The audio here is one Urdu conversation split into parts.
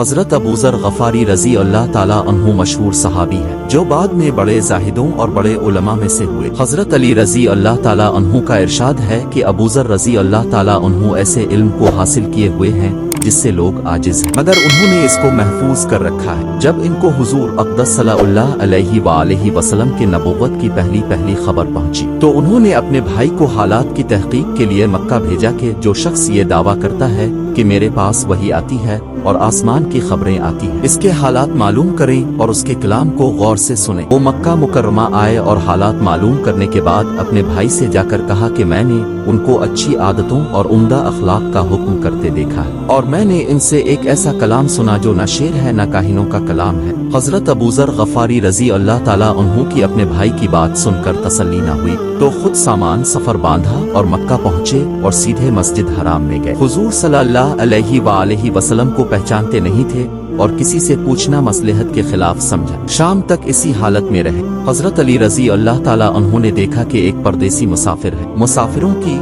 حضرت ابوذر غفاری رضی اللہ تعالیٰ عنہ مشہور صحابی ہے جو بعد میں بڑے زاہدوں اور بڑے علماء میں سے ہوئے۔ حضرت علی رضی اللہ تعالیٰ عنہ کا ارشاد ہے کہ ابوذر رضی اللہ تعالیٰ عنہ ایسے علم کو حاصل کیے ہوئے ہیں جس سے لوگ عاجز ہیں، مگر انہوں نے اس کو محفوظ کر رکھا ہے۔ جب ان کو حضور اقدس صلی اللہ علیہ وآلہ وسلم کی نبوت کی پہلی خبر پہنچی تو انہوں نے اپنے بھائی کو حالات کی تحقیق کے لیے مکہ بھیجا کہ جو شخص یہ دعویٰ کرتا ہے کہ میرے پاس وحی آتی ہے اور آسمان کی خبریں آتی ہیں، اس کے حالات معلوم کریں اور اس کے کلام کو غور سے سنیں۔ وہ مکہ مکرمہ آئے اور حالات معلوم کرنے کے بعد اپنے بھائی سے جا کر کہا کہ میں نے ان کو اچھی عادتوں اور عمدہ اخلاق کا حکم کرتے دیکھا ہے، اور میں نے ان سے ایک ایسا کلام سنا جو نہ شعر ہے نہ کاہنوں کا کلام ہے۔ حضرت ابوذر غفاری رضی اللہ تعالیٰ عنہ کی اپنے بھائی کی بات سن کر تسلی نہ ہوئی تو خود سامان سفر باندھا اور مکہ پہنچے اور سیدھے مسجد حرام میں گئے۔ حضور صلی اللہ علیہ وآلہ وسلم کو پہچانتے نہیں تھے اور کسی سے پوچھنا مصلحت کے خلاف سمجھا۔ شام تک اسی حالت میں رہے۔ حضرت علی رضی اللہ تعالیٰ عنہ نے دیکھا کہ ایک پردیسی مسافر ہے۔ مسافروں کی،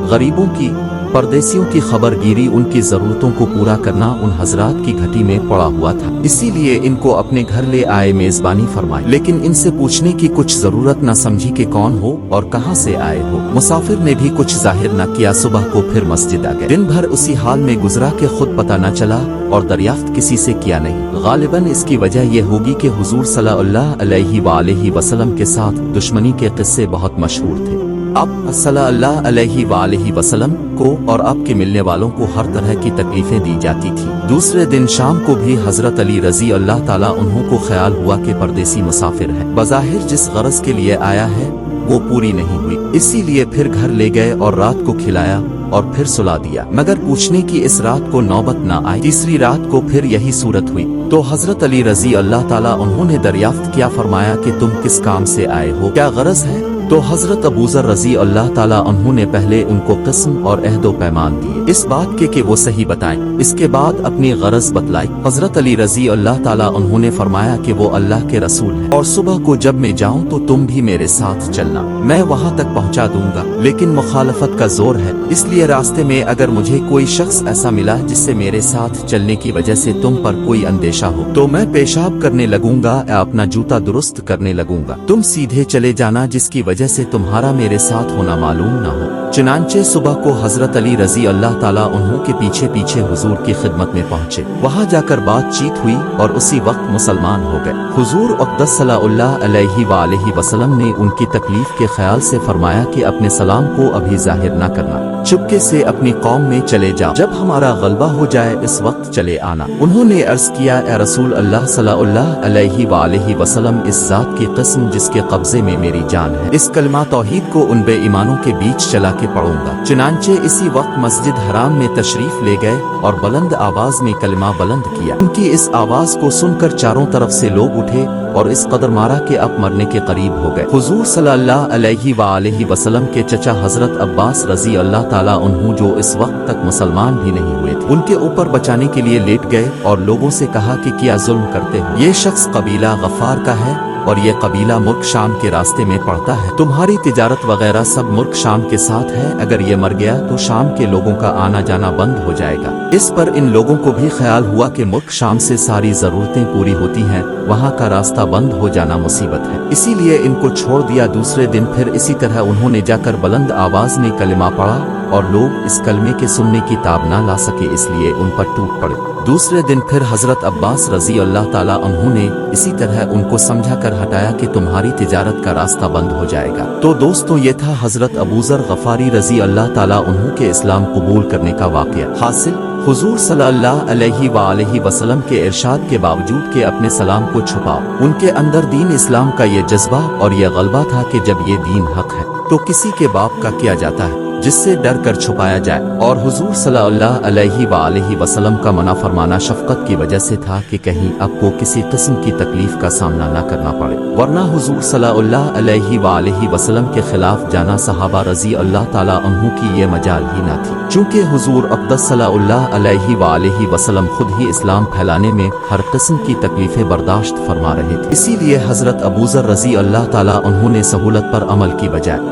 غریبوں کی، پردیسیوں کی خبر گیری، ان کی ضرورتوں کو پورا کرنا ان حضرات کی گھٹی میں پڑا ہوا تھا، اسی لیے ان کو اپنے گھر لے آئے، میزبانی فرمائی، لیکن ان سے پوچھنے کی کچھ ضرورت نہ سمجھی کہ کون ہو اور کہاں سے آئے ہو۔ مسافر نے بھی کچھ ظاہر نہ کیا۔ صبح کو پھر مسجد آ گئے۔ دن بھر اسی حال میں گزرا کہ خود پتہ نہ چلا اور دریافت کسی سے کیا نہیں۔ غالباً اس کی وجہ یہ ہوگی کہ حضور صلی اللہ علیہ وآلہ وسلم کے ساتھ دشمنی کے قصے بہت مشہور تھے۔ آپ صلی اللہ علیہ وآلہ وسلم کو اور آپ کے ملنے والوں کو ہر طرح کی تکلیفیں دی جاتی تھی۔ دوسرے دن شام کو بھی حضرت علی رضی اللہ تعالیٰ عنہ کو خیال ہوا کہ پردیسی مسافر ہے، بظاہر جس غرض کے لیے آیا ہے وہ پوری نہیں ہوئی، اسی لیے پھر گھر لے گئے اور رات کو کھلایا اور پھر سلا دیا، مگر پوچھنے کی اس رات کو نوبت نہ آئی۔ تیسری رات کو پھر یہی صورت ہوئی تو حضرت علی رضی اللہ تعالیٰ عنہ نے دریافت کیا، فرمایا کہ تم کس کام سے آئے ہو، کیا غرض ہے؟ تو حضرت ابوذر رضی اللہ تعالیٰ عنہ نے پہلے ان کو قسم اور عہد و پیمان دیے اس بات کے کہ وہ صحیح بتائیں، اس کے بعد اپنی غرض بتلائی۔ حضرت علی رضی اللہ تعالیٰ عنہ نے فرمایا کہ وہ اللہ کے رسول ہیں اور صبح کو جب میں جاؤں تو تم بھی میرے ساتھ چلنا، میں وہاں تک پہنچا دوں گا، لیکن مخالفت کا زور ہے، اس لیے راستے میں اگر مجھے کوئی شخص ایسا ملا جس سے میرے ساتھ چلنے کی وجہ سے تم پر کوئی اندیشہ ہو تو میں پیشاب کرنے لگوں گا یا اپنا جوتا درست کرنے لگوں گا، تم سیدھے چلے جانا جس کی وجہ سے تمہارا میرے ساتھ ہونا معلوم نہ ہو۔ چنانچہ صبح کو حضرت علی رضی اللہ تعالیٰ عنہ کے پیچھے پیچھے حضور کی خدمت میں پہنچے، وہاں جا کر بات چیت ہوئی اور اسی وقت مسلمان ہو گئے۔ حضور اقدس صلی اللہ علیہ وآلہ وسلم نے ان کی تکلیف کے خیال سے فرمایا کہ اپنے سلام کو ابھی ظاہر نہ کرنا، چپکے سے اپنی قوم میں چلے جاؤ، جب ہمارا غلبہ ہو جائے اس وقت چلے آنا۔ انہوں نے عرض کیا، اے رسول اللہ صلی اللہ علیہ وآلہ وسلم، اس ذات کی قسم جس کے قبضے میں میری جان ہے، اس کلمہ توحید کو ان بے ایمانوں کے بیچ چلا کے پڑھوں گا۔ چنانچہ اسی وقت مسجد حرام میں تشریف لے گئے اور بلند آواز میں کلمہ بلند کیا۔ ان کی اس آواز کو سن کر چاروں طرف سے لوگ اٹھے اور اس قدر مارا کہ اب مرنے کے قریب ہو گئے۔ حضور صلی اللہ علیہ وآلہ وسلم کے چچا حضرت عباس رضی اللہ تعالیٰ عنہ جو اس وقت تک مسلمان بھی نہیں ہوئے تھے، ان کے اوپر بچانے کے لیے لیٹ گئے اور لوگوں سے کہا کہ کیا ظلم کرتے ہو، یہ شخص قبیلہ غفار کا ہے اور یہ قبیلہ ملک شام کے راستے میں پڑتا ہے، تمہاری تجارت وغیرہ سب ملک شام کے ساتھ ہے، اگر یہ مر گیا تو شام کے لوگوں کا آنا جانا بند ہو جائے گا۔ اس پر ان لوگوں کو بھی خیال ہوا کہ ملک شام سے ساری ضرورتیں پوری ہوتی ہیں، وہاں کا راستہ بند ہو جانا مصیبت ہے، اسی لیے ان کو چھوڑ دیا۔ دوسرے دن پھر اسی طرح انہوں نے جا کر بلند آواز میں کلمہ پڑھا اور لوگ اس کلمے کے سننے کی تاب نہ لا سکے، اس لیے ان پر ٹوٹ پڑے۔ دوسرے دن پھر حضرت عباس رضی اللہ تعالیٰ عنہ نے اسی طرح ان کو سمجھا کر ہٹایا کہ تمہاری تجارت کا راستہ بند ہو جائے گا۔ تو دوستوں، یہ تھا حضرت ابوذر غفاری رضی اللہ تعالیٰ عنہ کے اسلام قبول کرنے کا واقعہ۔ حاصل، حضور صلی اللہ علیہ وآلہ وسلم کے ارشاد کے باوجود کہ اپنے سلام کو چھپاؤ، ان کے اندر دین اسلام کا یہ جذبہ اور یہ غلبہ تھا کہ جب یہ دین حق ہے تو کسی کے باپ کا کیا جاتا ہے جس سے ڈر کر چھپایا جائے، اور حضور صلی اللہ علیہ وآلہ وسلم کا منع فرمانا شفقت کی وجہ سے تھا کہ کہیں آپ کو کسی قسم کی تکلیف کا سامنا نہ کرنا پڑے، ورنہ حضور صلی اللہ علیہ وآلہ وسلم کے خلاف جانا صحابہ رضی اللہ تعالیٰ عنہ کی یہ مجال ہی نہ تھی، چونکہ حضور اقدس صلی اللہ علیہ وآلہ وسلم خود ہی اسلام پھیلانے میں ہر قسم کی تکلیفیں برداشت فرما رہے تھے۔ اسی لیے حضرت ابوذر رضی اللہ تعالیٰ عنہ نے سہولت پر عمل کی بجائے